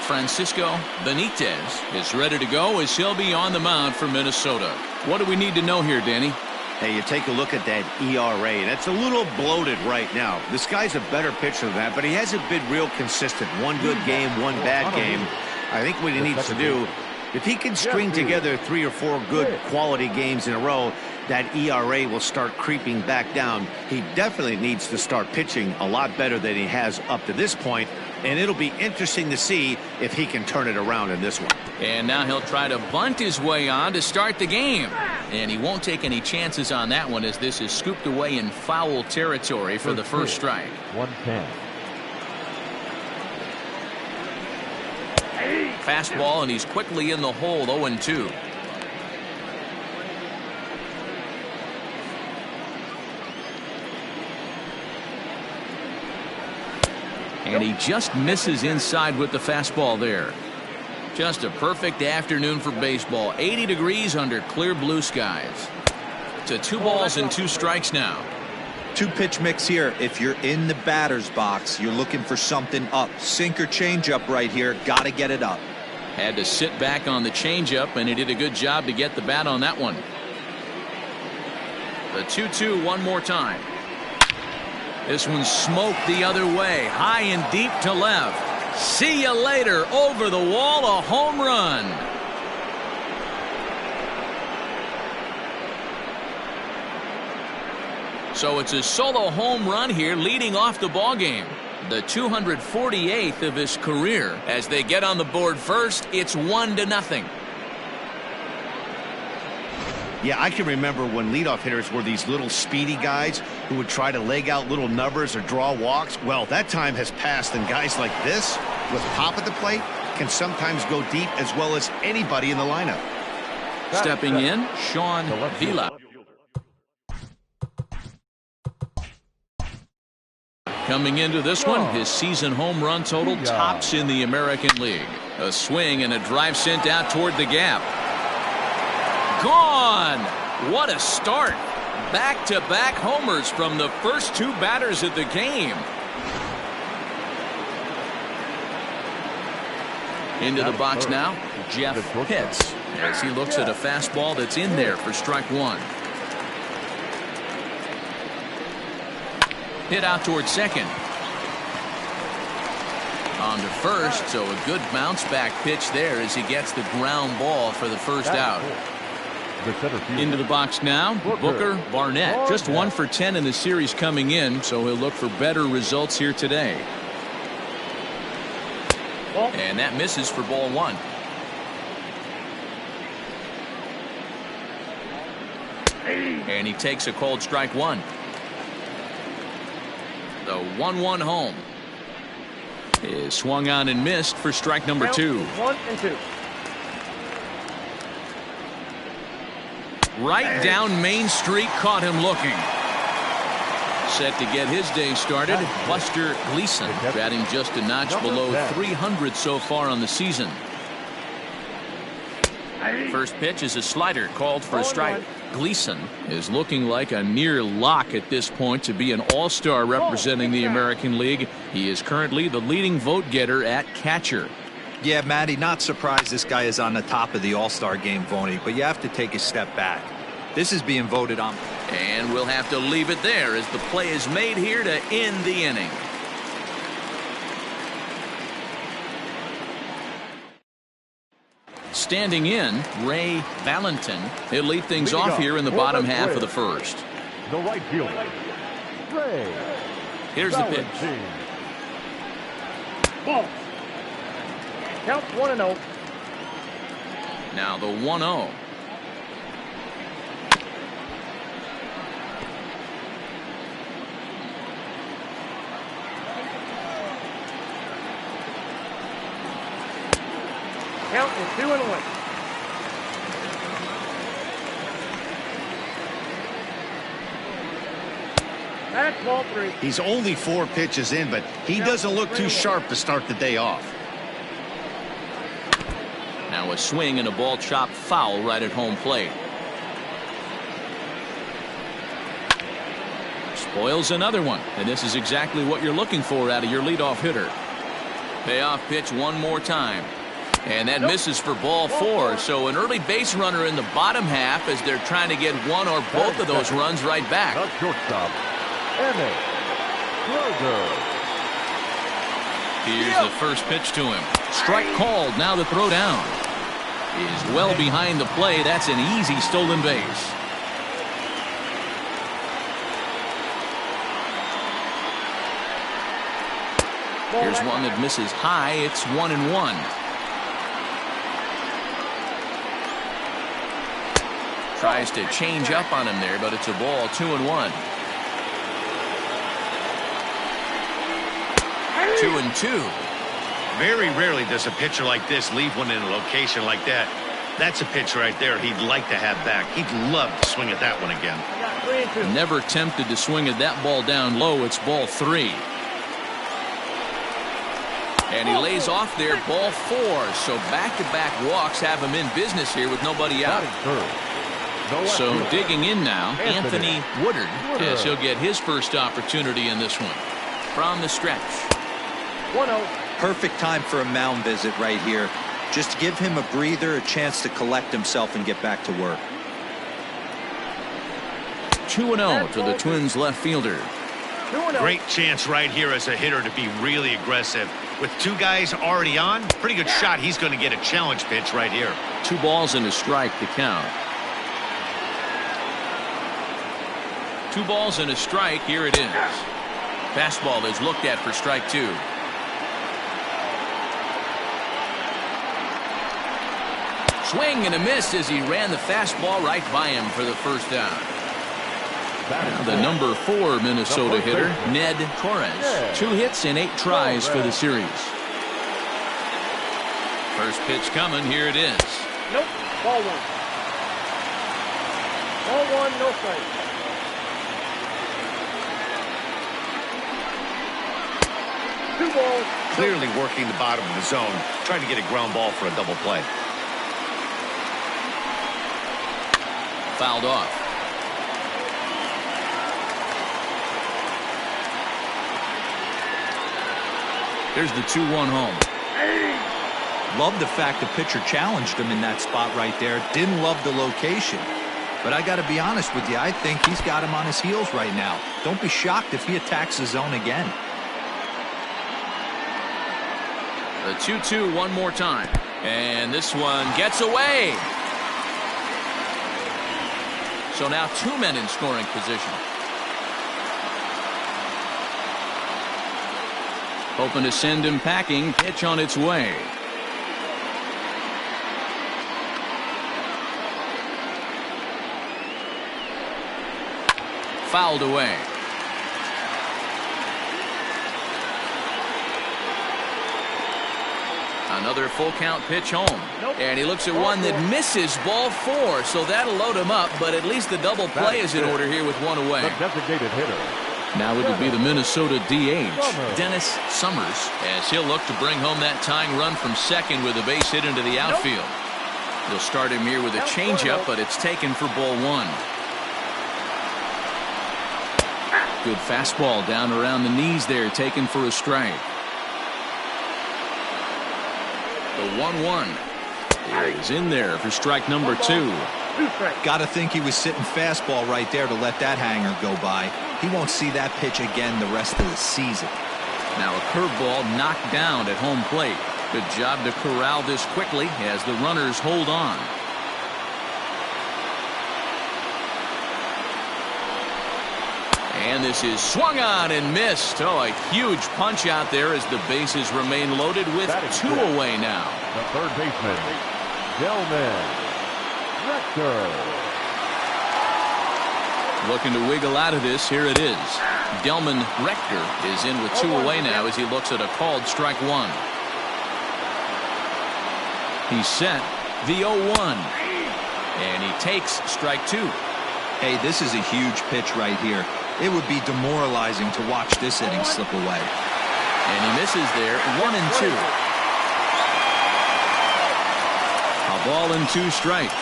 Francisco Benitez is ready to go as he'll be on the mound for Minnesota. What do we need to know here, Danny? Hey, you take a look at that ERA, and it's a little bloated right now. This guy's a better pitcher than that, but he hasn't been real consistent. One good game, one bad game. I think what he needs to do, if he can string together 3 or 4 good quality games in a row, that ERA will start creeping back down. He definitely needs to start pitching a lot better than he has up to this point, and it'll be interesting to see if he can turn it around in this one. And now he'll try to bunt his way on to start the game. And he won't take any chances on that one, as this is scooped away in foul territory for the first strike. 1-10. Fastball, and he's quickly in the hole. 0-2. And he just misses inside with the fastball there. Just a perfect afternoon for baseball. 80 degrees under clear blue skies. To 2 balls and 2 strikes now. 2-pitch mix here. If you're in the batter's box, you're looking for something up. Sink or change up right here. Got to get it up. Had to sit back on the changeup, and he did a good job to get the bat on that one. The 2-2 one more time. This one's smoked the other way, high and deep to left. See you later. Over the wall, a home run. So it's a solo home run here, leading off the ball game. The 248th of his career. As they get on the board first, it's 1-0. Yeah, I can remember when leadoff hitters were these little speedy guys who would try to leg out little numbers or draw walks. Well, that time has passed, and guys like this, with pop at the plate, can sometimes go deep as well as anybody in the lineup. Stepping in, Sean Vila. Coming into this one, his season home run total tops in the American League. A swing and a drive sent out toward the gap. Gone! What a start. Back-to-back homers from the first 2 batters of the game. Into the box now, Jeff Pitts, as he looks at a fastball that's in there for strike 1. Hit out towards second. On to first, so a good bounce back pitch there as he gets the ground ball for the first out. Into the box now, Booker Barnett. Just 1 for 10 in the series coming in, so he'll look for better results here today. And that misses for ball 1. And he takes a called strike 1. The 1-1 home is swung on and missed for strike number 2. 1-2. Right down Main Street, caught him looking. Set to get his day started, Buster Gleason, batting just a notch below 300 so far on the season. First pitch is a slider called for a strike. Gleason is looking like a near lock at this point to be an all-star representing the American League. He is currently the leading vote getter at catcher. Yeah, Matty, not surprised this guy is on the top of the All-Star game voting, but you have to take a step back. This is being voted on. And we'll have to leave it there as the play is made here to end the inning. Standing in, Ray Valentin. He'll lead things off here in the bottom half of the first. The right fielder, Ray. Here's the pitch. Ball. Count 1-0. Now the 1-0. Count is 2-1. That's ball 3. He's only 4 pitches in, but he doesn't look too sharp to start the day off. Now a swing and a ball chopped foul right at home plate. Spoils another one, and this is exactly what you're looking for out of your leadoff hitter. Payoff pitch one more time. And that misses for ball 4. So an early base runner in the bottom half as they're trying to get one or both of those runs right back. The shortstop, Emmett Roger. Here's the first pitch to him. Strike called. Now the throw down is well behind the play. That's an easy stolen base. Here's one that misses high. It's 1-1. Tries to change up on him there, but it's a ball. 2-1. 2-2. Very rarely does a pitcher like this leave one in a location like that. That's a pitch right there he'd like to have back. He'd love to swing at that one again. Never tempted to swing at that ball down low. It's ball 3. And he lays off there, ball 4. So back-to-back walks have him in business here with nobody out. So digging in now, Anthony Woodard, as he'll get his first opportunity in this one. From the stretch. 1-0. Perfect time for a mound visit right here. Just give him a breather, a chance to collect himself and get back to work. 2-0 to the Twins left fielder. 2-0. Great chance right here as a hitter to be really aggressive. With 2 guys already on, pretty good shot. He's going to get a challenge pitch right here. 2 balls and a strike to count. 2 balls and a strike. Here it is. Fastball is looked at for strike 2. Swing and a miss as he ran the fastball right by him for the first down. Now the number 4 Minnesota hitter, Ned Torres. 2 hits and 8 tries for the series. First pitch coming. Here it is. Nope. Ball 1. Ball 1, no strike. Two balls. Clearly working the bottom of the zone, trying to get a ground ball for a double play. Fouled off. Here's the 2-1 home. Love the fact the pitcher challenged him in that spot right there. Didn't love the location. But I got to be honest with you, I think he's got him on his heels right now. Don't be shocked if he attacks the zone again. The 2-2 one more time. And this one gets away. So now 2 men in scoring position. Hoping to send him packing. Pitch on its way. Fouled away. Another full count pitch home. And he looks at one that misses, ball 4. So that'll load him up, but at least the double play is in order here with 1 away. The designated hitter. Now it would be the Minnesota DH, Dennis Summers, as he'll look to bring home that tying run from second with a base hit into the outfield. They'll start him here with a changeup, but it's taken for ball 1. Good fastball down around the knees there, taken for a strike. The 1-1 is in there for strike number 2. Got to think he was sitting fastball right there to let that hanger go by. He won't see that pitch again the rest of the season. Now a curveball knocked down at home plate. Good job to corral this quickly as the runners hold on. And this is swung on and missed. Oh, a huge punch out there as the bases remain loaded with 2 away now. The third baseman, Delman Rector. Looking to wiggle out of this. Here it is. Delman Rector is in with 2 away now as he looks at a called strike 1. He's set the 0-1. And he takes strike 2. Hey, this is a huge pitch right here. It would be demoralizing to watch this inning slip away. And he misses there. 1-2. A ball and 2 strikes.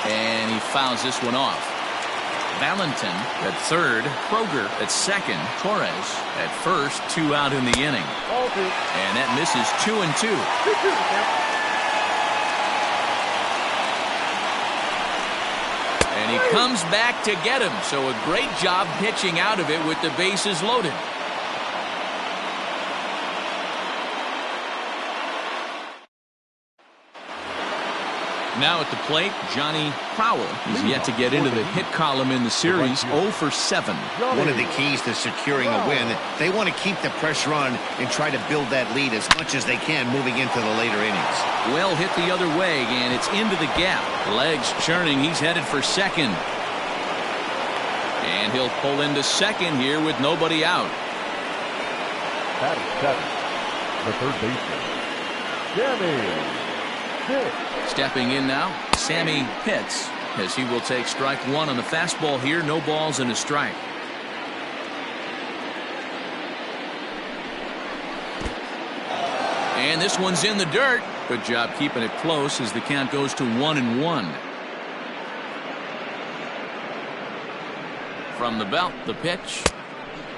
And he fouls this one off. Valentin at third, Kroger at second, Torres at first, 2 out in the inning. And that misses 2-2. And he comes back to get him, so a great job pitching out of it with the bases loaded. Now at the plate, Johnny Crowell. He's yet to get into the hit column in the series, 0 for 7. One of the keys to securing a win, they want to keep the pressure on and try to build that lead as much as they can moving into the later innings. Well hit the other way, and it's into the gap. Legs churning, he's headed for second. And he'll pull into second here with nobody out. That is 7. The third baseman, Sammy Pitts. Stepping in now, Sammy Pitts, as he will take strike one on the fastball here. No balls and a strike. And this one's in the dirt. Good job keeping it close as the count goes to 1-1. From the belt, the pitch.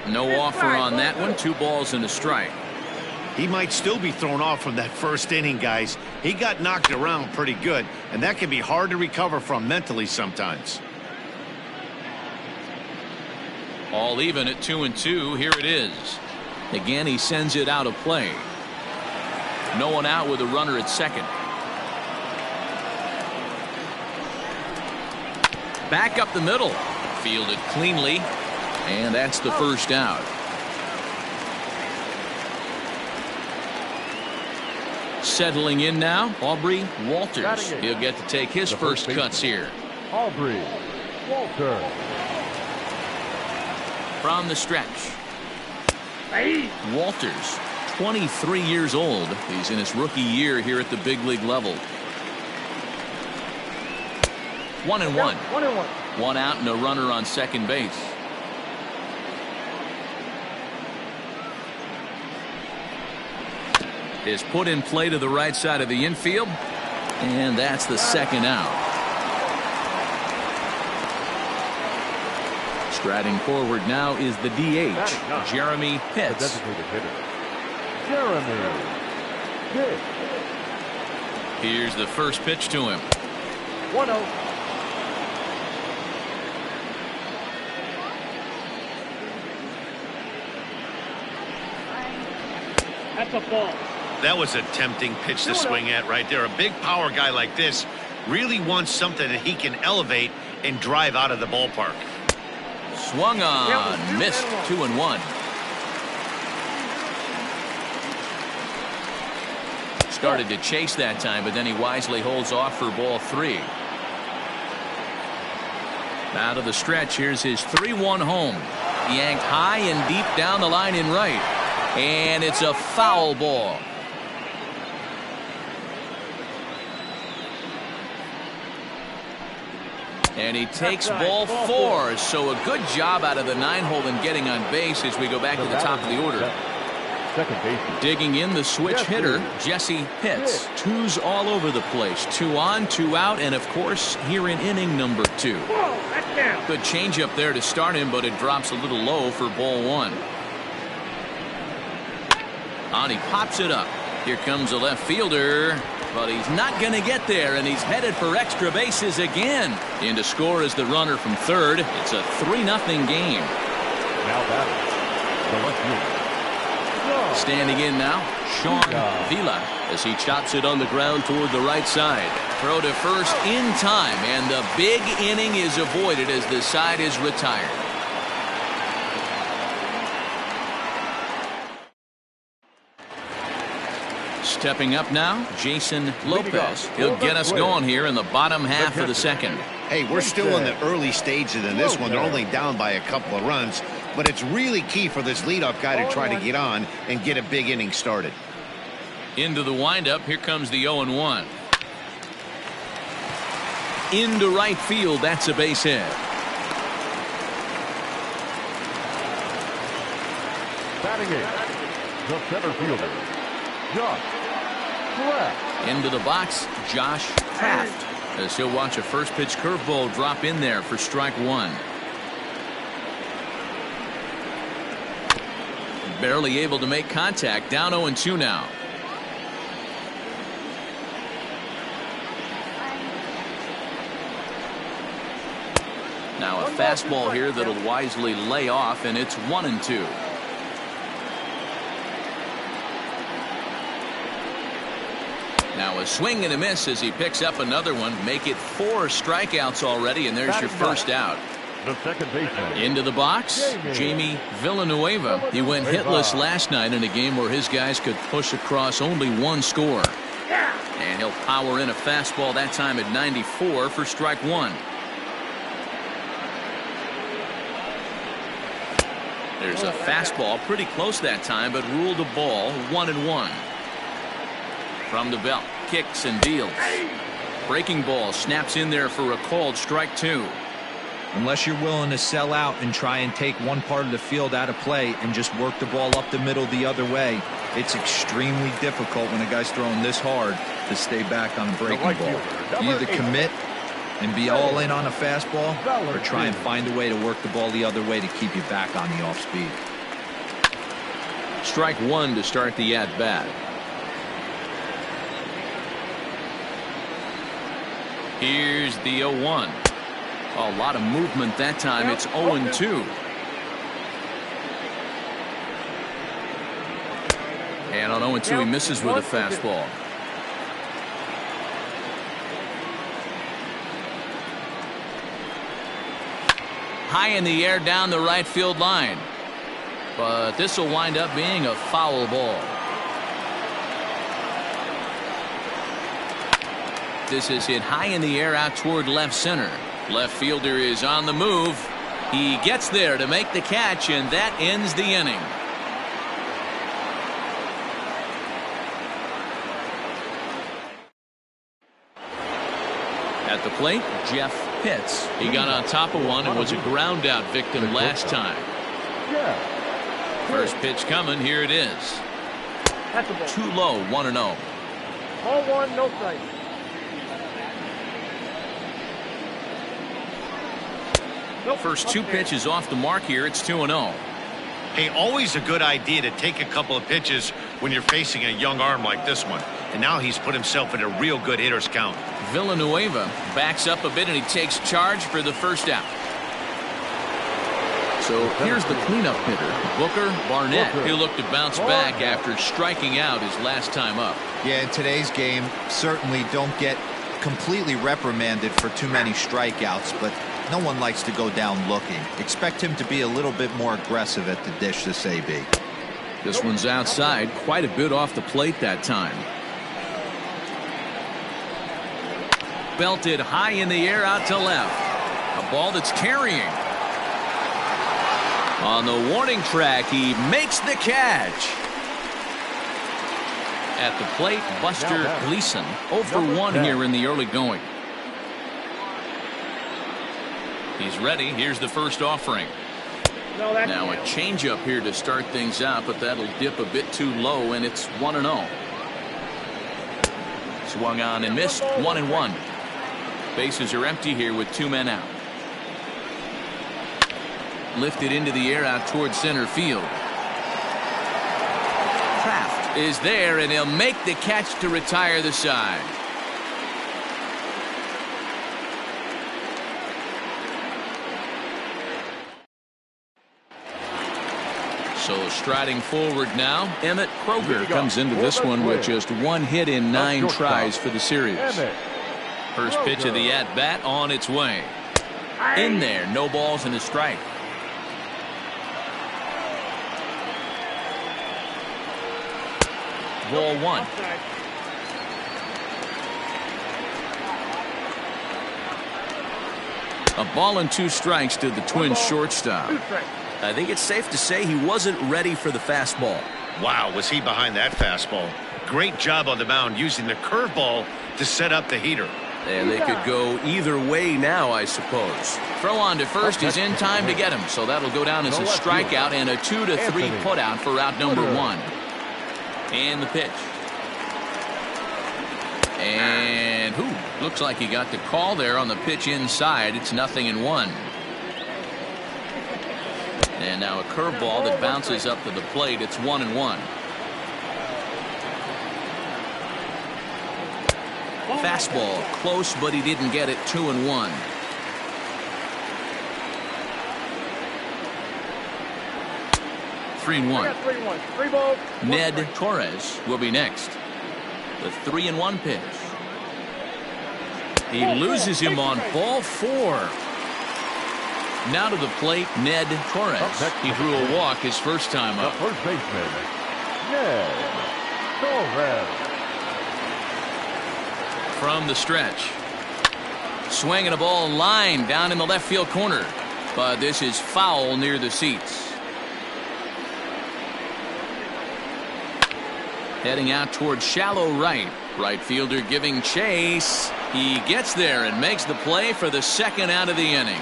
No offer on that one. 2 balls and a strike. He might still be thrown off from that first inning, guys. He got knocked around pretty good, and that can be hard to recover from mentally sometimes. All even at 2-2. Here it is. Again, he sends it out of play. No one out with a runner at second. Back up the middle. Fielded cleanly. And that's the first out. Settling in now, Aubrey Walters. He'll get to take his first cuts here. Aubrey Walters. From the stretch. Walters, 23 years old. He's in his rookie year here at the big league level. 1-1. 1 out and a runner on second base. Is put in play to the right side of the infield, and that's the second out. Striding forward now is the DH, Jeremy Pitts. Jeremy Pitts. Here's the first pitch to him. 1-0. That's a ball. That was a tempting pitch to swing at right there. A big power guy like this really wants something that he can elevate and drive out of the ballpark. Swung on, missed. 2-1. Started to chase that time, but then he wisely holds off for ball 3. Out of the stretch, here's his 3-1 home. Yanked high and deep down the line in right. And it's a foul ball. And he takes ball 4. So a good job out of the 9-hole in getting on base as we go back to the top of the order. Second base. Digging in the switch hitter, Jesse Pitts. 2s all over the place. 2 on, 2 out, and of course here in inning number 2. Good changeup there to start him, but it drops a little low for ball 1. On he pops it up. Here comes a left fielder, but he's not going to get there, and he's headed for extra bases again. In to score is the runner from third. It's a 3-0 game. Now batting, the left fielder. Standing in now, Sean Vila, as he chops it on the ground toward the right side. Throw to first in time, and the big inning is avoided as the side is retired. Stepping up now, Jason Lopez. He'll get us going here in the bottom half of the second. Hey, we're still in the early stages in this one. They're only down by a couple of runs, but it's really key for this leadoff guy to try to get on and get a big inning started. Into the windup, here comes the 0-1. Into right field, that's a base hit. Batting eighth, the center fielder, Josh Kraft. Into the box, Josh Kraft, as he'll watch a first pitch curveball drop in there for strike 1. Barely able to make contact. Down 0-2 now. Now a fastball here that'll wisely lay off, and it's 1-2. Now a swing and a miss as he picks up another one. Make it 4 strikeouts already, and there's your first out. The second baseman. Into the box, Jamie Villanueva. He went hitless last night in a game where his guys could push across only 1 score. And he'll power in a fastball that time at 94 for strike 1. There's a fastball pretty close that time, but ruled a ball. 1-1. From the belt, kicks and deals. Breaking ball snaps in there for a called strike 2. Unless you're willing to sell out and try and take one part of the field out of play and just work the ball up the middle the other way, it's extremely difficult when a guy's throwing this hard to stay back on a breaking ball. You either commit and be all in on a fastball, or try and find a way to work the ball the other way to keep you back on the off speed. Strike 1 to start the at bat. Here's the 0-1. A lot of movement that time. It's 0-2. And on 0-2 he misses with a fastball. High in the air down the right field line. But this will wind up being a foul ball. This is hit high in the air out toward left center. Left fielder is on the move. He gets there to make the catch, and that ends the inning. At the plate, Jeff Pitts. He got on top of one and was a ground out victim last time. First pitch coming. Here it is. Too low. 1-0. Ball 1, no strike. First 2 pitches off the mark here. It's 2-0. Hey, always a good idea to take a couple of pitches when you're facing a young arm like this one. And now he's put himself in a real good hitter's count. Villanueva backs up a bit and he takes charge for the first out. So here's the cleanup hitter, Booker Barnett. He'll look to bounce back after striking out his last time up. Yeah, in today's game, certainly don't get completely reprimanded for too many strikeouts, but no one likes to go down looking. Expect him to be a little bit more aggressive at the dish this AB. This one's outside, quite a bit off the plate that time. Belted high in the air out to left. A ball that's carrying. On the warning track, he makes the catch. At the plate, Buster Gleason, 0 for 1 here in the early going. He's ready. Here's the first offering. Now a changeup here to start things out, but that'll dip a bit too low, and it's 1-0. Swung on and missed. 1-1. Bases are empty here with 2 men out. Lifted into the air out towards center field. Kraft is there, and he'll make the catch to retire the side. So striding forward now, Emmett Kroger comes into this one with just 1 hit in 9 tries for the series. First pitch of the at-bat on its way. In there, no balls and a strike. Ball 1. A ball and 2 strikes to the Twins shortstop. I think it's safe to say he wasn't ready for the fastball. Wow, was he behind that fastball. Great job on the mound using the curveball to set up the heater. And they could go either way now, I suppose. Throw on to first is in time to get him, so that'll go down as a strikeout and a 2-3 putout for out number 1. And the pitch. And looks like he got the call there on the pitch inside. It's 0-1. And now a curveball that bounces up to the plate. It's 1-1. Fastball close, but he didn't get it. 2-1. Three and one. 3 balls. Ned Torres will be next. The 3-1 pitch. He loses him on ball 4. Now to the plate, Ned Torres. He drew a walk his first time up. First baseman, Ned Torres. From the stretch. Swinging a ball line down in the left field corner. But this is foul near the seats. Heading out towards shallow right. Right fielder giving chase. He gets there and makes the play for the second out of the inning.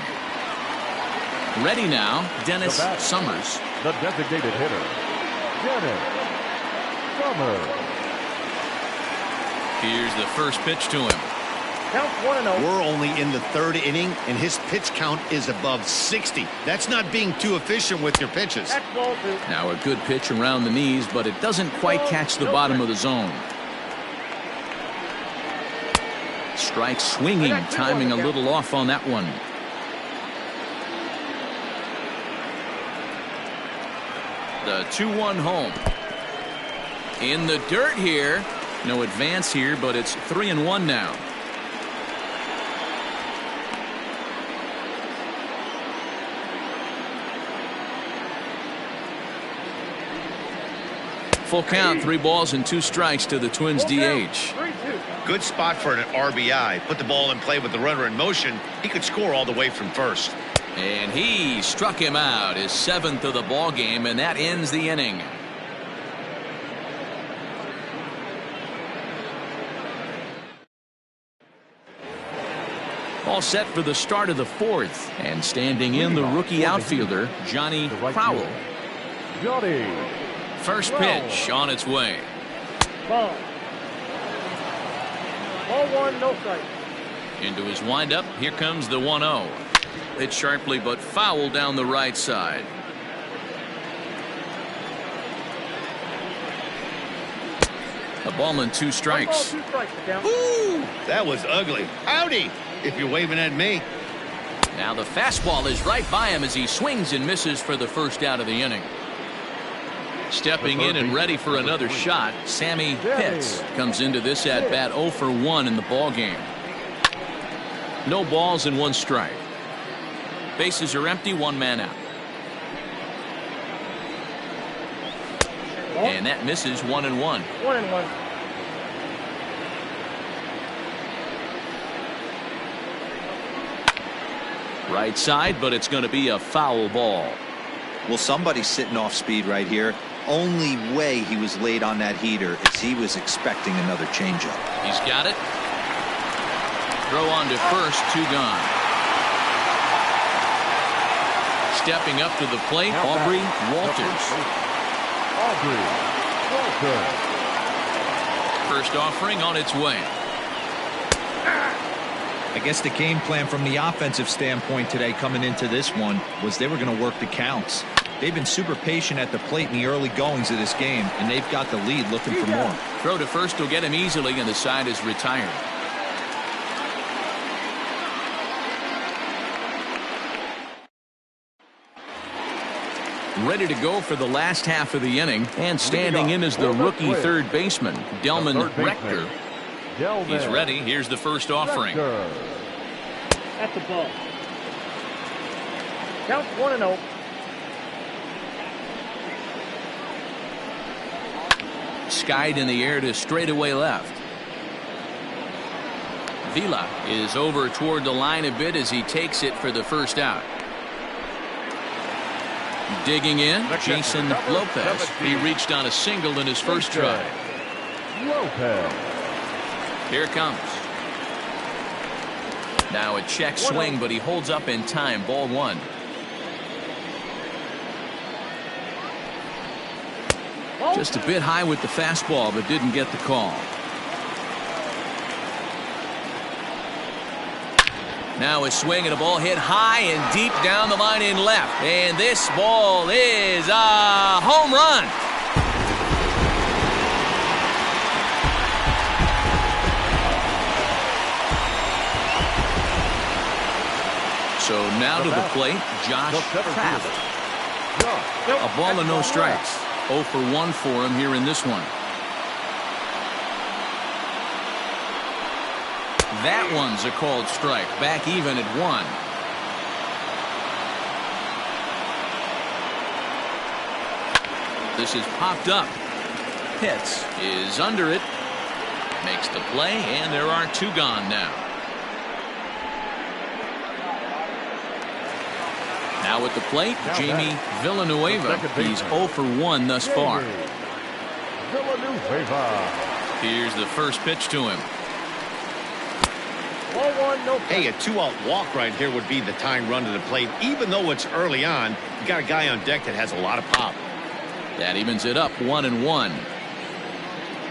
Ready now, Dennis Summers. The designated hitter, Dennis Summers. Here's the first pitch to him. Count 1-0. We're only in the 3rd inning, and his pitch count is above 60. That's not being too efficient with your pitches. That's ball 2. Now a good pitch around the knees, but it doesn't quite catch the bottom of the zone. Strike swinging, timing a little off on that one. The 2-1 home. In the dirt here. No advance here, but it's 3-1 now. Full count, 3 balls and 2 strikes to the Twins DH. Good spot for an RBI. Put the ball in play with the runner in motion. He could score all the way from first. And he struck him out, his 7th of the ball game, and that ends the inning. All set for the start of the 4th, and standing in the rookie outfielder, Johnny Crowell. Johnny. First pitch on its way. Ball. Ball 1, no strike. Into his windup, here comes the 1-0. Hit sharply but foul down the right side. A ball and 2 strikes. 1 ball, 2 strikes. Ooh, that was ugly. Howdy, if you're waving at me. Now the fastball is right by him as he swings and misses for the first out of the inning. Stepping in and ready for another shot, Sammy Pitts comes into this at bat 0 for 1 in the ball game. No balls and 1 strike. Bases are empty, 1 man out. And that misses 1-1. 1-1. Right side, but it's going to be a foul ball. Well, somebody's sitting off speed right here. Only way he was late on that heater is he was expecting another changeup. He's got it. Throw on to first, 2 gone. Stepping up to the plate, Aubrey Walters. Aubrey Walters. First offering on its way. I guess the game plan from the offensive standpoint today coming into this one was they were going to work the counts. They've been super patient at the plate in the early goings of this game, and they've got the lead looking for more. Throw to first will get him easily, and the side is retired. Ready to go for the last half of the inning, and standing in is the rookie third baseman, Delman Rector. He's ready. Here's the first offering. At the ball. Count 1-0. Skied in the air to straightaway left. Vila is over toward the line a bit as he takes it for the first out. Digging in, Jason Lopez. He reached on a single in his first try. Lopez. Here it comes. Now a check swing, but he holds up in time. Ball 1. Just a bit high with the fastball, but didn't get the call. Now a swing and a ball hit high and deep down the line in left. And this ball is a home run. So now to the plate, Josh Kraft. A ball and no strikes. 0 for 1 for him here in this one. That one's a called strike. Back even at 1. This is popped up. Pitts is under it. Makes the play, and there are 2 gone now. Now at the plate, Jamie Villanueva. He's 0 for 1 thus far. Here's the first pitch to him. Hey, a 2-out walk right here would be the tying run to the plate. Even though it's early on, you got a guy on deck that has a lot of pop. That evens it up 1-1.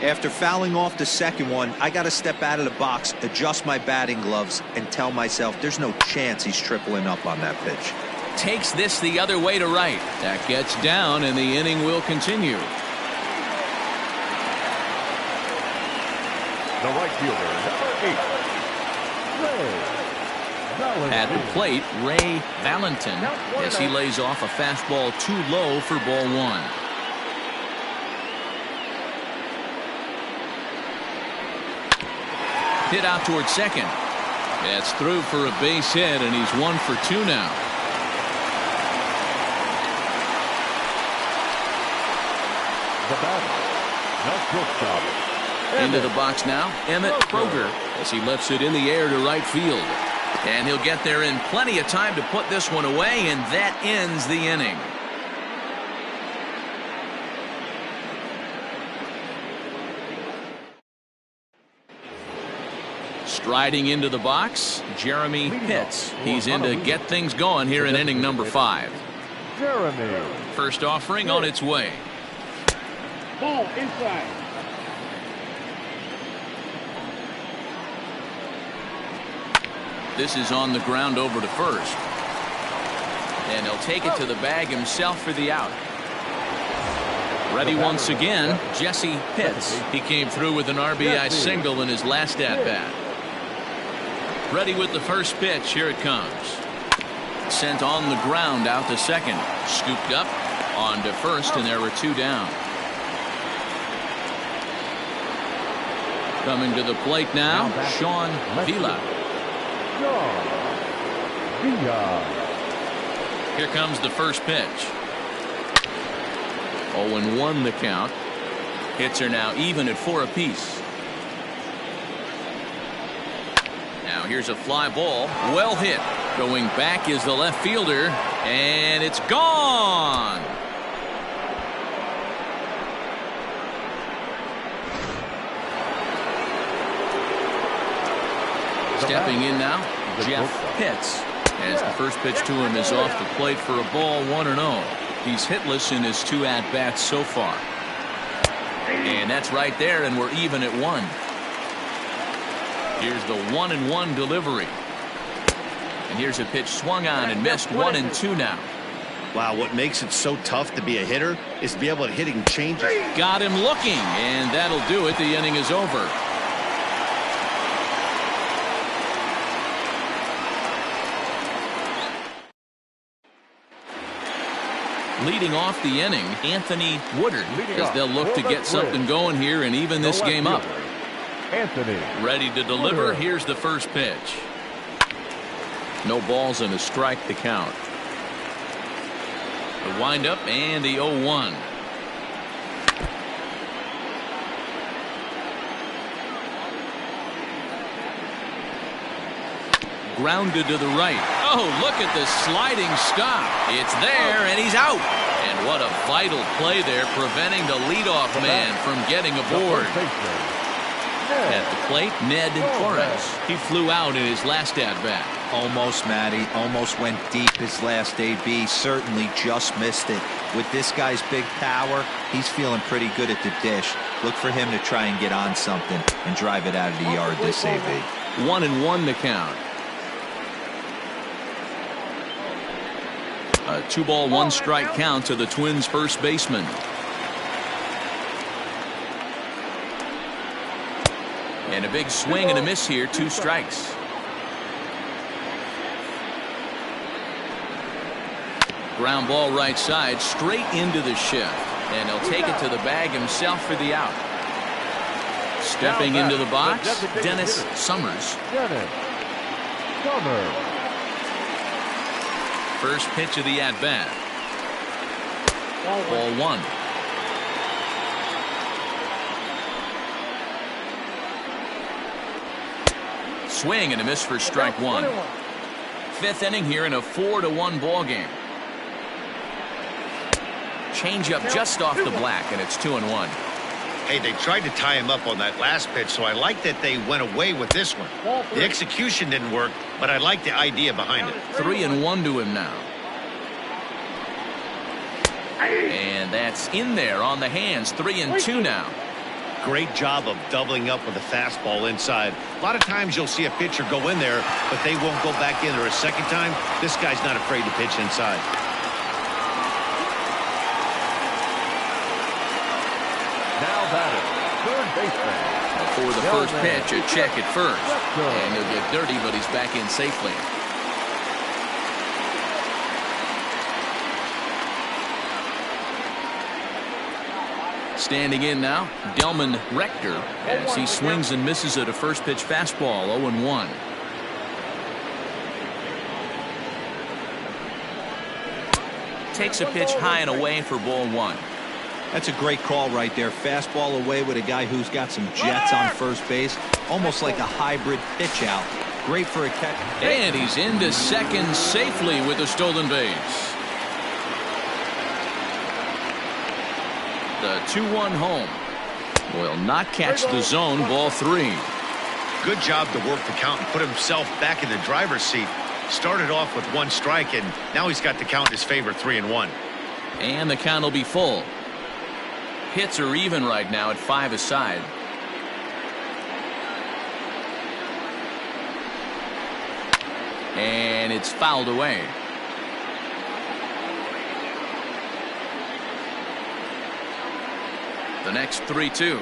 After fouling off the second one, I got to step out of the box, adjust my batting gloves, and tell myself there's no chance he's tripling up on that pitch. Takes this the other way to right. That gets down, and the inning will continue. The right fielder, number 8. At the plate, Ray Valentin, as he lays off a fastball too low for ball 1. Hit out towards second. That's through for a base hit, and he's 1 for 2 now. The batter, no shortstop. Into the box now, Emmett Kroger, as he lifts it in the air to right field. And he'll get there in plenty of time to put this one away, and that ends the inning. Striding into the box, Jeremy Pitts. He's in to get things going here in inning number 5. Jeremy. First offering on its way. Ball inside. This is on the ground over to first. And he'll take it to the bag himself for the out. Ready once again, Jesse Pitts. He came through with an RBI single in his last at-bat. Ready with the first pitch. Here it comes. Sent on the ground out to second. Scooped up on to first, and there were 2 down. Coming to the plate now, Sean Vila. Here comes the first pitch. 0-1 the count. Hits are now even at 4 apiece. Now here's a fly ball. Well hit. Going back is the left fielder, and it's gone. Stepping in now, Jeff Pitts, as the first pitch to him is off the plate for a ball, 1-0. He's hitless in his 2 at-bats so far. And that's right there, and we're even at 1. Here's the 1-1 delivery. And here's a pitch swung on and missed. 1-2 now. Wow, what makes it so tough to be a hitter is to be able to hitting changes. Got him looking, and that'll do it. The inning is over. Leading off the inning, Anthony Woodard, as they'll look to get something going here and even this game up. Anthony. Ready to deliver. Here's the first pitch. No balls and a strike to count. The windup and the 0-1. Grounded to the right. Oh, look at the sliding stop. It's there, and he's out. And what a vital play there, preventing the leadoff man from getting aboard. At the plate, Ned Torres. He flew out in his last at-bat. Almost, Matty. Almost went deep his last AB. Certainly just missed it. With this guy's big power, he's feeling pretty good at the dish. Look for him to try and get on something and drive it out of the yard this AB. 1-1 the count. A 2-ball, 1-strike count to the Twins' first baseman. And a big swing and a miss here, 2 strikes. Ground ball right side, straight into the shift. And he'll take it to the bag himself for the out. Stepping into the box, Dennis Summers. First pitch of the at-bat. Ball 1. Swing and a miss for strike 1. 5th inning here in a 4-1 ball game. Changeup just off the black, and it's 2-1. Hey, they tried to tie him up on that last pitch, so I like that they went away with this one. The execution didn't work, but I like the idea behind it. 3-1 to him now. And that's in there on the hands. 3-2 now. Great job of doubling up with a fastball inside. A lot of times you'll see a pitcher go in there, but they won't go back in there a second time. This guy's not afraid to pitch inside. Now batting, third baseman. For the first pitch, a check at first. And he'll get dirty, but he's back in safely. Standing in now, Delman Rector, as he swings and misses at a first pitch fastball, 0-1. Takes a pitch high and away for ball 1. That's a great call right there. Fastball away with a guy who's got some jets on first base. Almost like a hybrid pitch out. Great for a catch. And he's into second safely with a stolen base. The 2-1 home will not catch the zone. Ball 3. Good job to work the count and put himself back in the driver's seat. Started off with 1 strike, and now he's got the count in his favor, 3-1. And the count will be full. Hits are even right now at 5 aside. And it's fouled away. The next 3-2.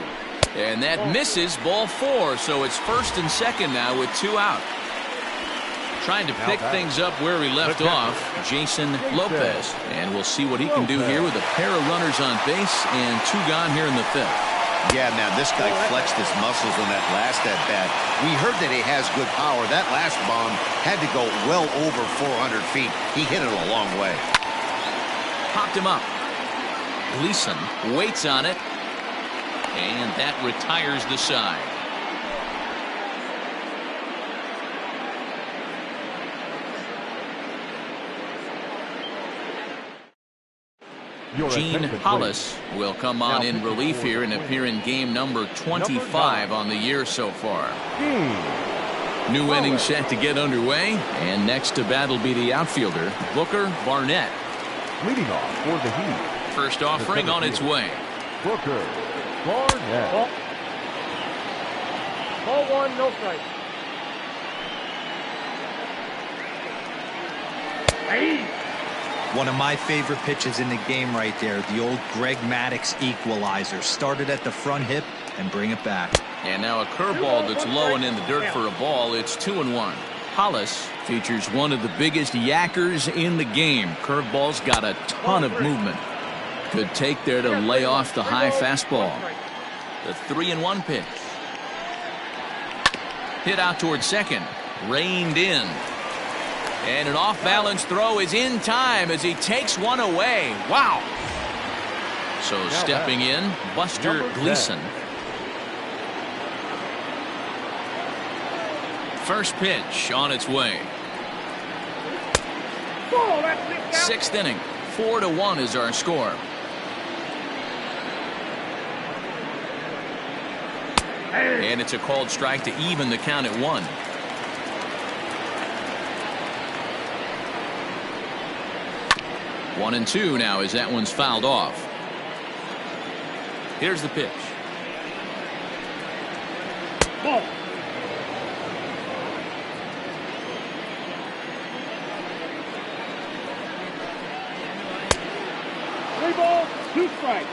And that misses, ball 4. So it's first and second now with 2 out. Trying to pick things up where he left off, Jason Lopez. And we'll see what he can do here with a pair of runners on base and 2 gone here in the 5th. Yeah, man, this guy flexed his muscles on that last at-bat. We heard that he has good power. That last bomb had to go well over 400 feet. He hit it a long way. Popped him up. Gleason waits on it. And that retires the side. Gene Hollis will come on in relief here and appear in game number 25 on the year so far. New inning set to get underway, and next to bat will be the outfielder, Booker Barnett. Leading off for the Heat. First offering on its way. Booker Barnett. Ball 1, no strike. One of my favorite pitches in the game right there. The old Greg Maddux equalizer. Started at the front hip and bring it back. And now a curveball that's low and in the dirt for a ball. It's 2-1. Hollis features one of the biggest yackers in the game. Curveball's got a ton of movement. Good take there to lay off the high fastball. The 3-1 pitch. Hit out towards second. Reined in. And an off-balance throw is in time as he takes one away. Wow. So stepping in, Buster Gleason. First pitch on its way. 6th inning. 4-1 is our score. And it's a called strike to even the count at 1. One and 2 now as that one's fouled off. Here's the pitch. Ball. strikes.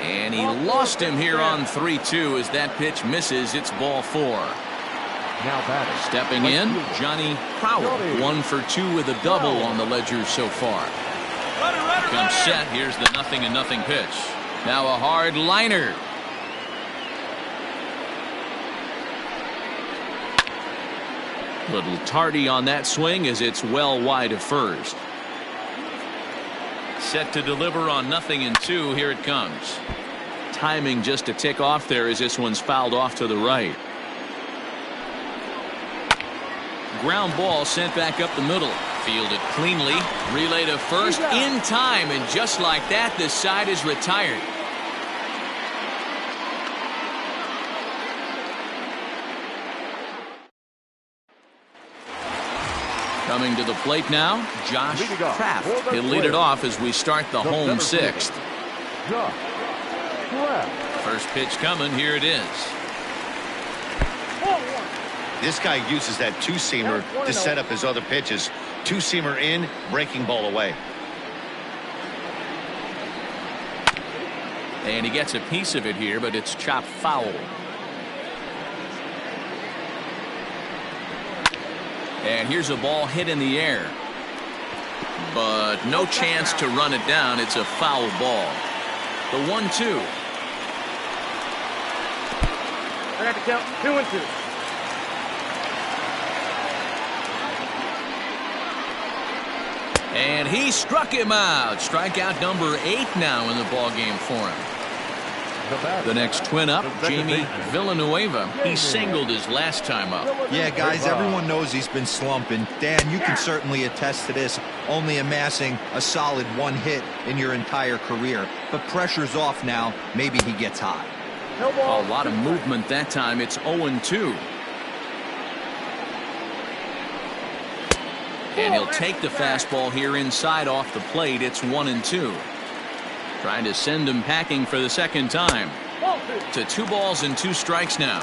And he lost him here on 3-2 as that pitch misses. It's ball 4. Now batting. Stepping in, Johnny Crowell, 1 for 2 with a double on the ledger so far. Here comes set. Here's the 0-0 pitch. Now a hard liner. Little tardy on that swing as it's well wide of first. Set to deliver on 0-2. Here it comes. Timing just a tick off there as this one's fouled off to the right. Ground ball sent back up the middle. Fielded cleanly. Relay to first in time, and just like that, this side is retired. Coming to the plate now, Josh Kraft. He'll lead it off as we start the home 6th. First pitch coming. Here it is. This guy uses that two-seamer to set up his other pitches. Two-seamer in, breaking ball away. And he gets a piece of it here, but it's chopped foul. And here's a ball hit in the air. But no chance to run it down. It's a foul ball. The 1-2. I got to count 2-2. And he struck him out. Strikeout number 8 now in the ballgame for him. The next twin up, Jamie Villanueva. He singled his last time up. Yeah, guys, everyone knows he's been slumping. Dan, you can certainly attest to this, only amassing a solid 1 hit in your entire career. But pressure's off now. Maybe he gets hot. A lot of movement that time. It's 0-2. And he'll take the fastball here inside off the plate. It's 1-2. Trying to send him packing for the second time. To 2 balls and 2 strikes now.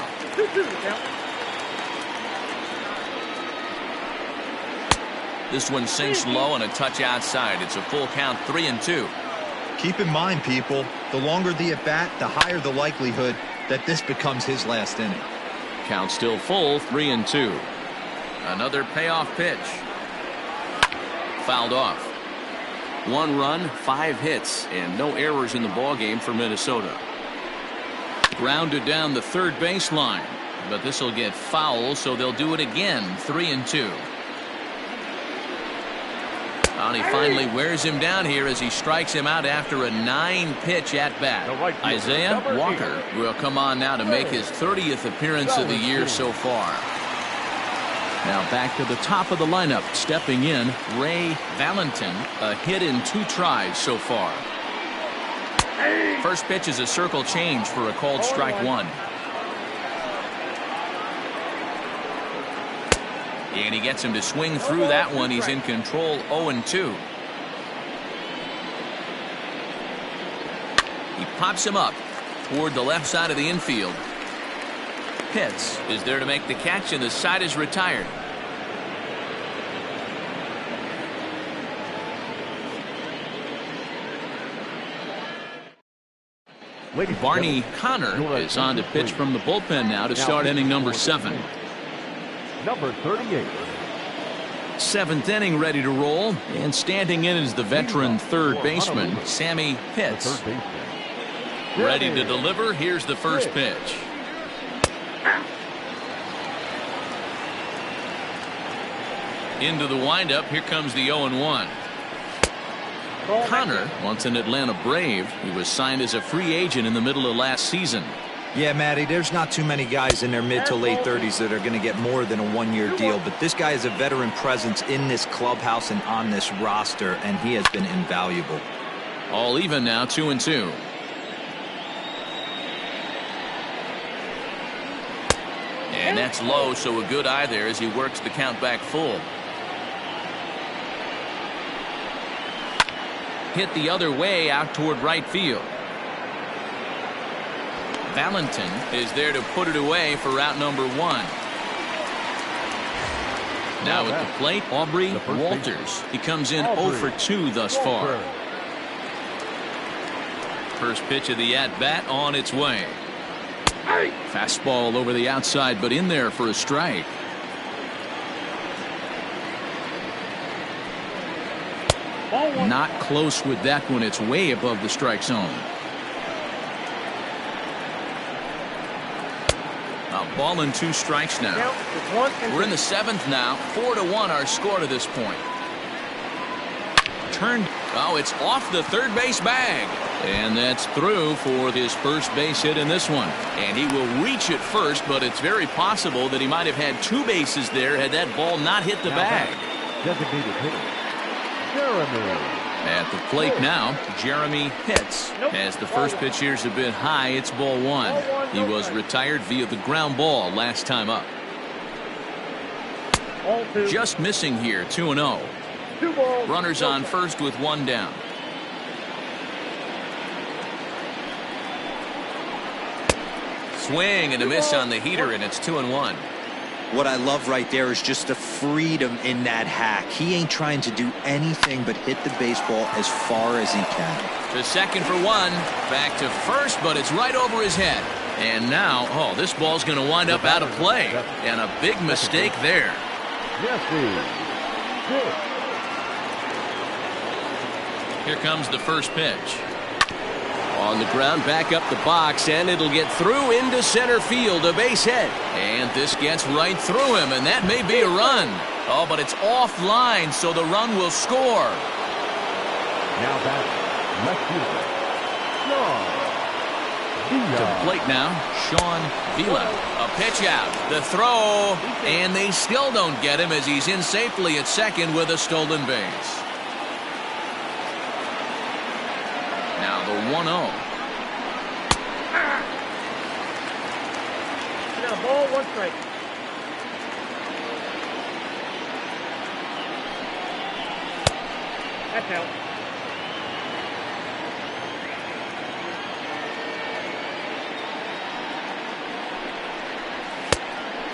This one sinks low and a touch outside. It's a full count, 3-2. Keep in mind, people, the longer the at-bat, the higher the likelihood that this becomes his last inning. Count still full, 3-2. Another payoff pitch. Fouled off. 1 run, 5 hits, and no errors in the ballgame for Minnesota. Grounded down the third baseline, but this will get foul, so they'll do it again. 3-2. And he finally wears him down here as he strikes him out after a 9-pitch at bat. Isaiah Walker will come on now to make his 30th appearance of the year so far. Now back to the top of the lineup. Stepping in, Ray Valentin. A hit in 2 tries so far. First pitch is a circle change for a called strike 1. And he gets him to swing through that one. He's in control, 0-2. He pops him up toward the left side of the infield. Pitts is there to make the catch, and the side is retired. Barney Connor is on to pitch from the bullpen now to start inning number 7. Number 38. 7th inning ready to roll, and standing in is the veteran third baseman, Sammy Pitts. Ready to deliver. Here's the first pitch. Into the windup. Here comes the 0-1. Connor wants an Atlanta Brave. He was signed as a free agent in the middle of last season. Yeah, Matty, there's not too many guys in their mid to late 30s that are going to get more than a 1-year deal, but this guy is a veteran presence in this clubhouse and on this roster, and he has been invaluable. All even now, 2-2. And that's low, so a good eye there as he works the count back full. Hit the other way out toward right field. Valentin is there to put it away for out number 1. Now at the plate, Aubrey Walters. He comes in 0 for 2 thus far. First pitch of the at-bat on its way. Fastball over the outside, but in there for a strike. Not close with that one. It's way above the strike zone. A ball and 2 strikes now. We're in the 7th now. 4-1 our score to this point. Turned. Oh, it's off the third base bag. And that's through for his first base hit in this one. And he will reach it first, but it's very possible that he might have had 2 bases there had that ball not hit the bag. Designated hitter, Jeremy. At the plate now, Jeremy hits. As the first pitch here is a bit high, it's ball 1. He was retired via the ground ball last time up. Just missing here, 2-0. Runners on first with 1 down. Swing and a miss on the heater, and it's 2-1. What I love right there is just the freedom in that hack. He ain't trying to do anything but hit the baseball as far as he can. To second for 1. Back to first, but it's right over his head. And now, oh, this ball's going to wind up out of play. And a big mistake there. Here comes the first pitch. On the ground, back up the box, and it'll get through into center field, a base hit. And this gets right through him, and that may be a run. Oh, but it's offline, so the run will score. Now back, left fielder, Sean. To the plate now, Sean Vila. A pitch out, the throw, and they still don't get him as he's in safely at second with a stolen base. Now the 1-0. Now ball, 1 strike. That's out.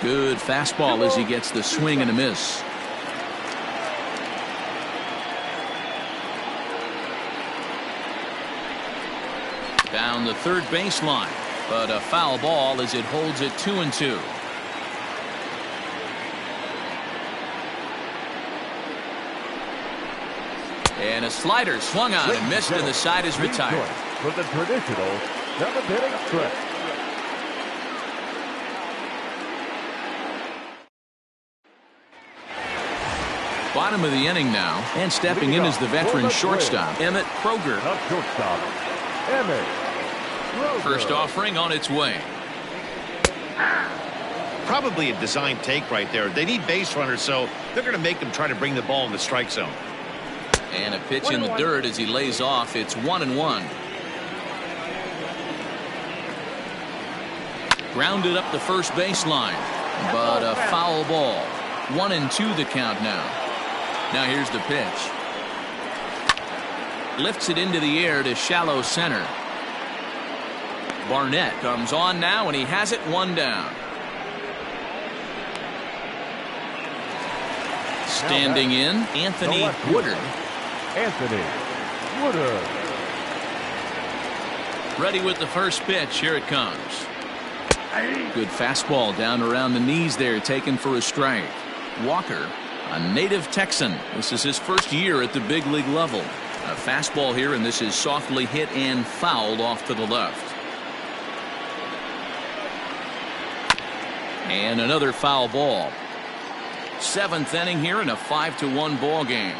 Good fastball as he gets the swing and a miss. Down the third baseline, but a foul ball as it holds it 2-2. And a slider swung on and missed, and the side is retired. For the traditional 7th-inning stretch. Bottom of the inning now, and stepping in is the veteran shortstop, Emmett Kroger. First offering on its way. Probably a design take right there. They need base runners, so they're going to make them try to bring the ball in the strike zone. And a pitch in the dirt as he lays off. It's 1-1. Grounded up the first baseline, but a foul ball. 1-2 the count now. Now here's the pitch. Lifts it into the air to shallow center. Barnett comes on now, and he has it 1 down. Standing in, Anthony Woodard. Ready with the first pitch. Here it comes. Good fastball down around the knees there, taken for a strike. Walker, a native Texan. This is his first year at the big league level. A fastball here, and this is softly hit and fouled off to the left. And another foul ball. 7th inning here in a 5-1 ball game.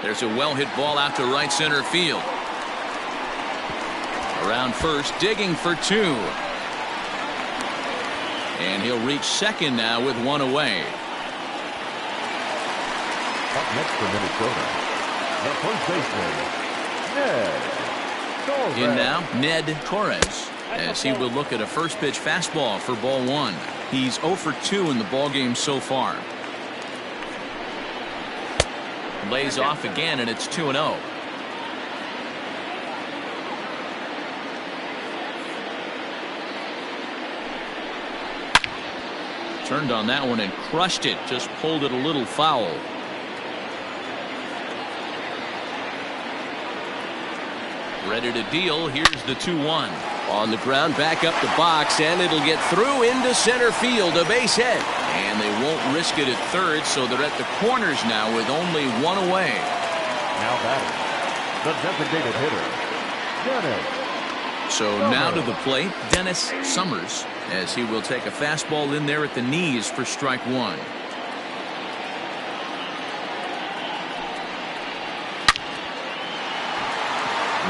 There's a well-hit ball out to right center field. Around first, digging for 2. And he'll reach second now with 1 away. Up next for Minnesota, the first baseman, Ned Torres. In now, Ned Torres, as he will look at a first pitch fastball for ball 1. He's 0 for 2 in the ball game so far. Lays off again, and it's 2-0. Turned on that one and crushed it. Just pulled it a little foul. Ready to deal. Here's the 2-1. On the ground, back up the box, and it'll get through into center field, a base hit. And they won't risk it at third, so they're at the corners now with only one away. Now batting, the designated hitter, Dennis. So now to the plate, Dennis Summers, as he will take a fastball in there at the knees for strike one.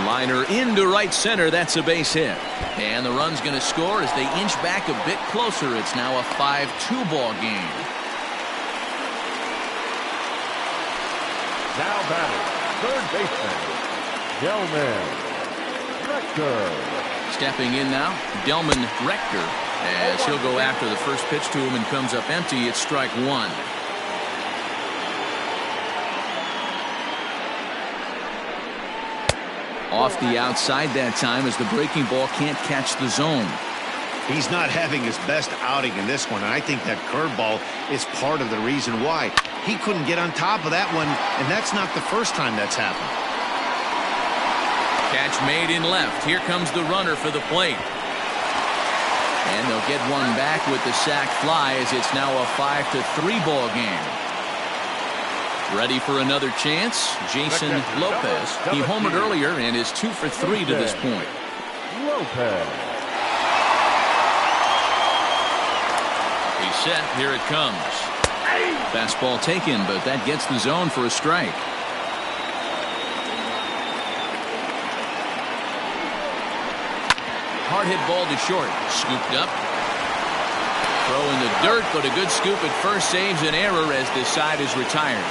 Liner into right center. That's a base hit. And the run's going to score as they inch back a bit closer. It's now a 5-2 ball game. Now batting, third baseman, Delman Rector. Stepping in now, Delman Rector, as he'll go after the first pitch to him and comes up empty. It's strike one. Off the outside that time as the breaking ball can't catch the zone. He's not having his best outing in this one, and I think that curveball is part of the reason why. He couldn't get on top of that one, and that's not the first time that's happened. Catch made in left. Here comes the runner for the plate. And they'll get one back with the sac fly as it's now a 5-3 ball game. Ready for another chance? Jason Lopez. He homered earlier and is 2 for 3 to this point. Lopez. He's set. Here it comes. Fastball taken, but that gets the zone for a strike. Hard hit ball to short. Scooped up. Throw in the dirt, but a good scoop at first saves an error as this side is retired.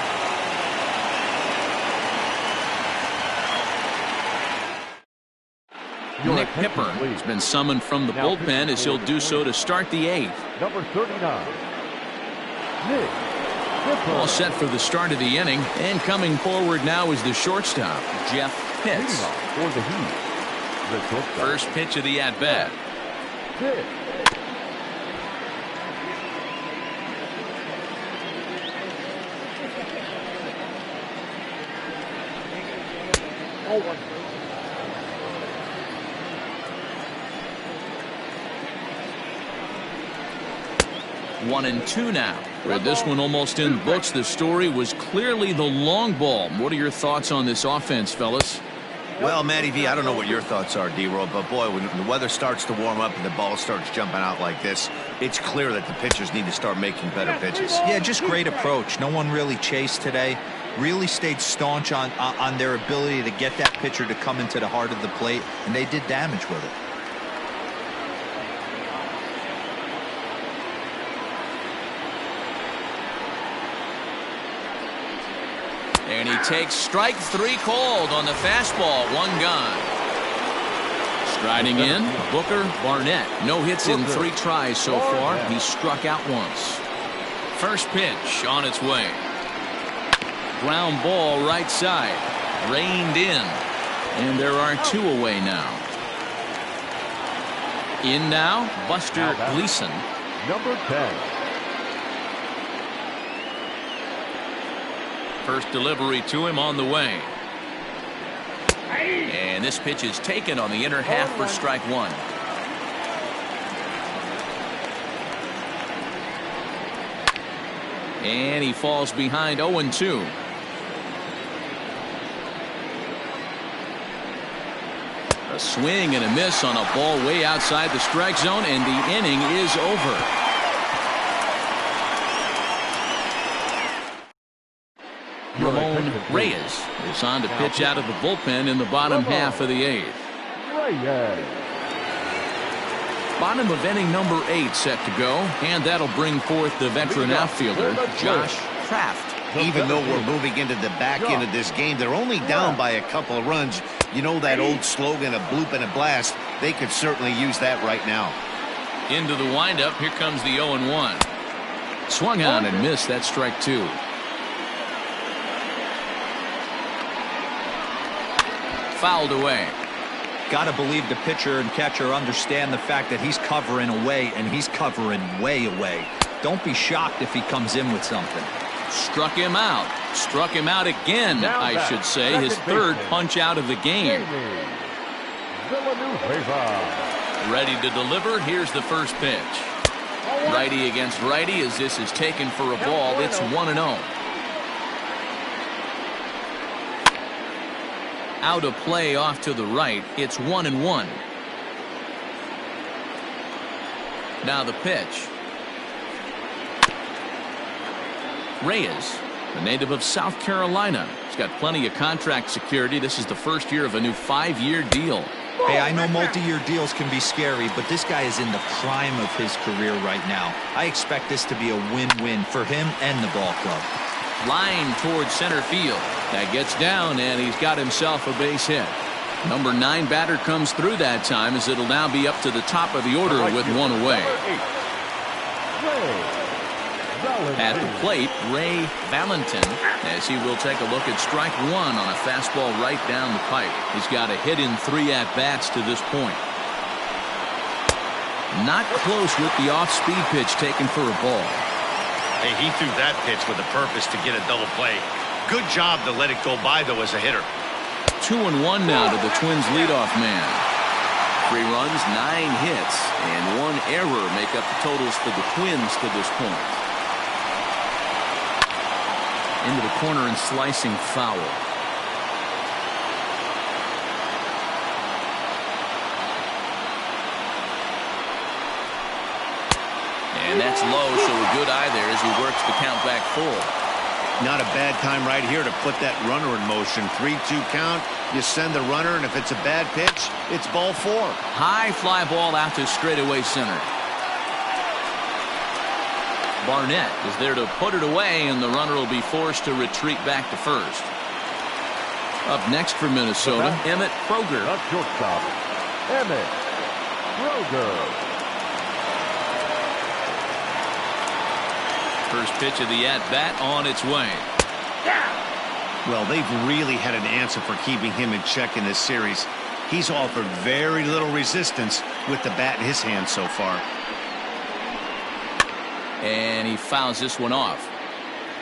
Nick Pipper has been summoned from the bullpen as he'll do so to start the 8th. Number 39, Nick Pipper. All set for the start of the inning, and coming forward now is the shortstop, Jeff Pitts. For the Heat, the shortstop. First pitch of the at-bat. Pitts. Oh, one. 1-2 now. With this one almost in the books, the story was clearly the long ball. What are your thoughts on this offense, fellas? Well, Matty V, I don't know what your thoughts are, D-Roll, but boy, when the weather starts to warm up and the ball starts jumping out like this, it's clear that the pitchers need to start making better pitches. Yeah, just great approach. No one really chased today. Really stayed staunch on their ability to get that pitcher to come into the heart of the plate, and they did damage with it. And he takes strike 3 called on the fastball. 1 gone. Striding in, Booker Barnett. No hits in 3 tries so far. He struck out once. First pitch on its way. Ground ball right side. Reined in. And there are 2 away now. In now, Buster Gleason. Number 10. First delivery to him on the way. And this pitch is taken on the inner half for strike 1. And he falls behind 0-2. A swing and a miss on a ball way outside the strike zone, and the inning is over. Ramon Reyes is on to pitch out of the bullpen in the bottom half of the 8th. Reyes. Bottom of inning number 8 set to go, and that'll bring forth the veteran outfielder, Josh Kraft. Even though we're moving into the back end of this game, they're only down by a couple of runs. You know that old slogan, a bloop and a blast? They could certainly use that right now. Into the windup, here comes the 0-1. Swung on and missed. That strike 2. Fouled away. Got to believe the pitcher and catcher understand the fact that he's covering away, and he's covering way away. Don't be shocked if he comes in with something. Struck him out. Struck him out again, I should say. His third punch out of the game. Ready to deliver. Here's the first pitch. Righty against righty as this is taken for a ball. It's 1-0. Out of play off to the right. It's 1-1. Now the pitch. Reyes, a native of South Carolina. He's got plenty of contract security. This is the first year of a new 5-year deal. Hey, I know multi-year deals can be scary, but this guy is in the prime of his career right now. I expect this to be a win-win for him and the ball club. Line towards center field. That gets down, and he's got himself a base hit. Number 9 batter comes through that time, as it'll now be up to the top of the order with one away. At the plate, Ray Valentin, as he will take a look at strike one on a fastball right down the pipe. He's got a hit in 3 at-bats to this point. Not close with the off-speed pitch taken for a ball. Hey, he threw that pitch with a purpose to get a double play. Good job to let it go by, though, as a hitter. 2-1 now to the Twins' leadoff man. 3 runs, 9 hits, and 1 error make up the totals for the Twins to this point. Into the corner and slicing foul. And that's low, so a good eye there as he works the count back full. Not a bad time right here to put that runner in motion. 3-2 count. You send the runner, and if it's a bad pitch, it's ball 4. High fly ball out to straightaway center. Barnett is there to put it away, and the runner will be forced to retreat back to first. Up next for Minnesota, Emmett Kroger. That's shortstop, Emmett Kroger. First pitch of the at-bat on its way. Well, they've really had an answer for keeping him in check in this series. He's offered very little resistance with the bat in his hand so far. And he fouls this one off.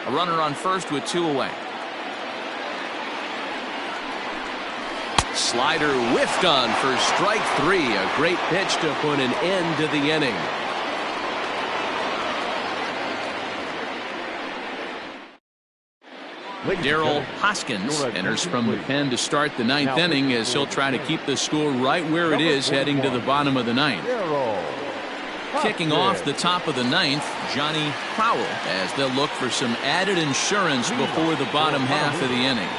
A runner on first with 2 away. Slider whiffed on for strike 3. A great pitch to put an end to the inning. Darryl Hoskins enters from the pen to start the 9th inning, as he'll try to keep the score right where it is heading to the bottom of the 9th. Kicking off the top of the 9th, Johnny Powell, as they'll look for some added insurance before the bottom half of the inning.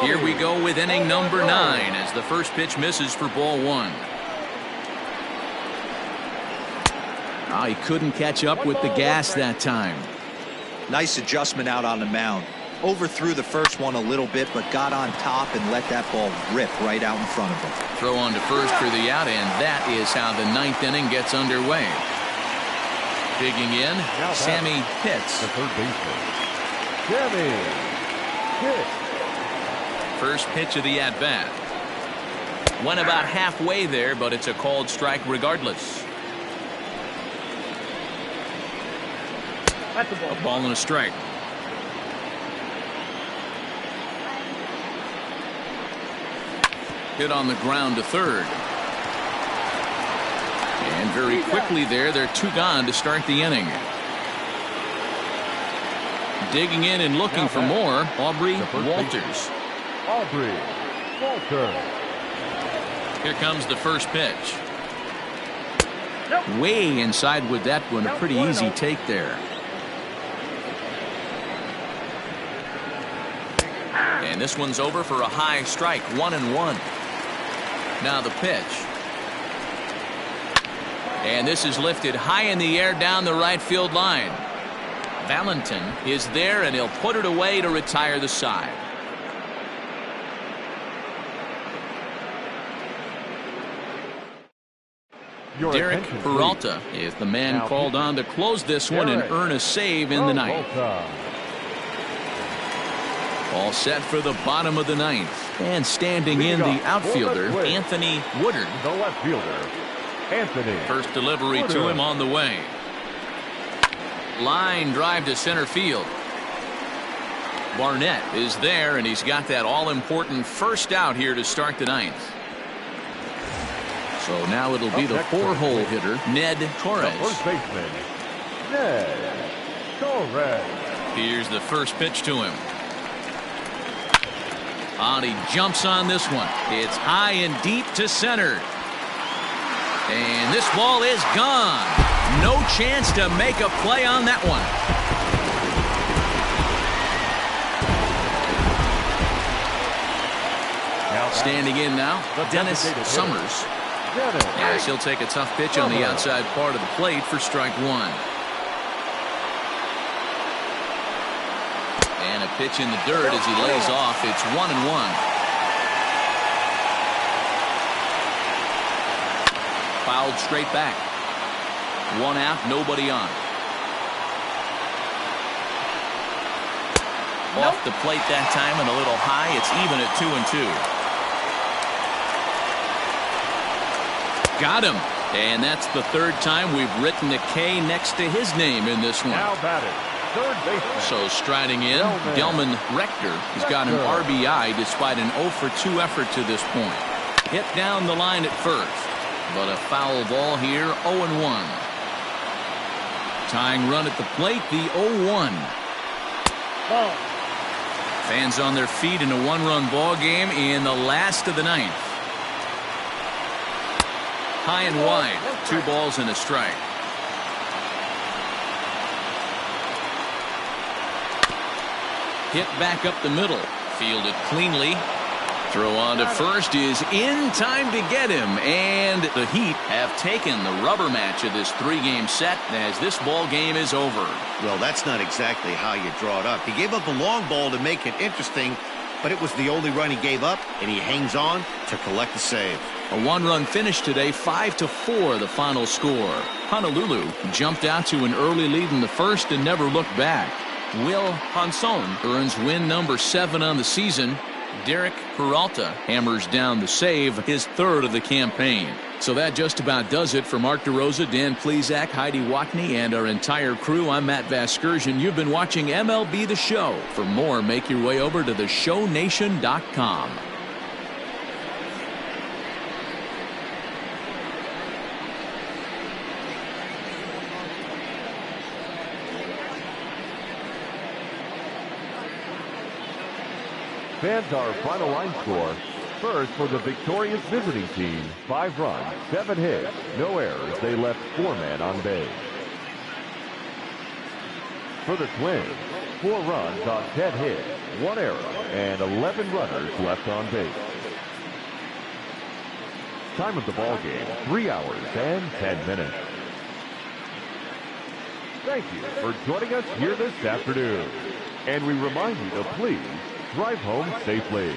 Here we go with inning number 9 as the first pitch misses for ball 1. Oh, he couldn't catch up with the gas that time. Nice adjustment out on the mound. Overthrew the first one a little bit, but got on top and let that ball rip right out in front of him. Throw on to first for the out, and that is how the 9th inning gets underway. Digging in, Sammy Pitts. The third baseman, Sammy Pitts. First pitch of the at-bat. Went about halfway there, but it's a called strike regardless. That's a ball. A ball and a strike. Hit on the ground to third. And very quickly there, they're 2 gone to start the inning. Digging in and looking for more, Aubrey Walters. Aubrey Walters. Here comes the first pitch. Way inside with that one. A pretty easy take there. And this one's over for a high strike. 1-1. Now the pitch. And this is lifted high in the air down the right field line. Valentin is there, and he'll put it away to retire the side. Derek Peralta is the man called on to close this one and earn a save in the 9th. All set for the bottom of the 9th. And standing in the outfielder, Anthony Woodard. The left fielder, Anthony. First delivery to him on the way. Line drive to center field. Barnett is there, and he's got that all-important first out here to start the ninth. So now it'll be the 4-hole hitter, Ned Torres. First baseman, Ned Torres. Here's the first pitch to him. And he jumps on this one. It's high and deep to center. And this ball is gone. No chance to make a play on that one. Standing in now, Dennis Summers. Yes, he'll take a tough pitch on the outside part of the plate for strike one. And a pitch in the dirt as he lays off. It's 1-1. Fouled straight back. One out, nobody on. Off the plate that time and a little high. It's even at 2-2. Got him. And that's the third time we've written a K next to his name in this one. Now batted, third baseman. So striding in, Gelman Rector. He's got an RBI despite an 0-for-2 effort to this point. Hit down the line at first. But a foul ball here, 0-1. Tying run at the plate, the 0-1. Fans on their feet in a one-run ball game in the last of the ninth. High and wide, 2 balls and a strike. Hit back up the middle, fielded cleanly. Throw on to first is in time to get him, and the Heat have taken the rubber match of this 3-game set as this ball game is over. Well, that's not exactly how you draw it up. He gave up a long ball to make it interesting, but it was the only run he gave up, and he hangs on to collect the save. A 1-run finish today, 5-4 the final score. Honolulu jumped out to an early lead in the first and never looked back. Will Hanson earns win number 7 on the season. Derek Peralta hammers down the save, his 3rd of the campaign. So that just about does it for Mark DeRosa, Dan Plesac, Heidi Watney, and our entire crew. I'm Matt Vasgersian. You've been watching MLB The Show. For more, make your way over to theshownation.com. Fans, our final line score. First, for the victorious visiting team, 5 runs, 7 hits, no errors. They left 4 men on base. For the Twins, 4 runs on 10 hits, 1 error, and 11 runners left on base. Time of the ball game, 3 hours and 10 minutes. Thank you for joining us here this afternoon. And we remind you to please drive home safely.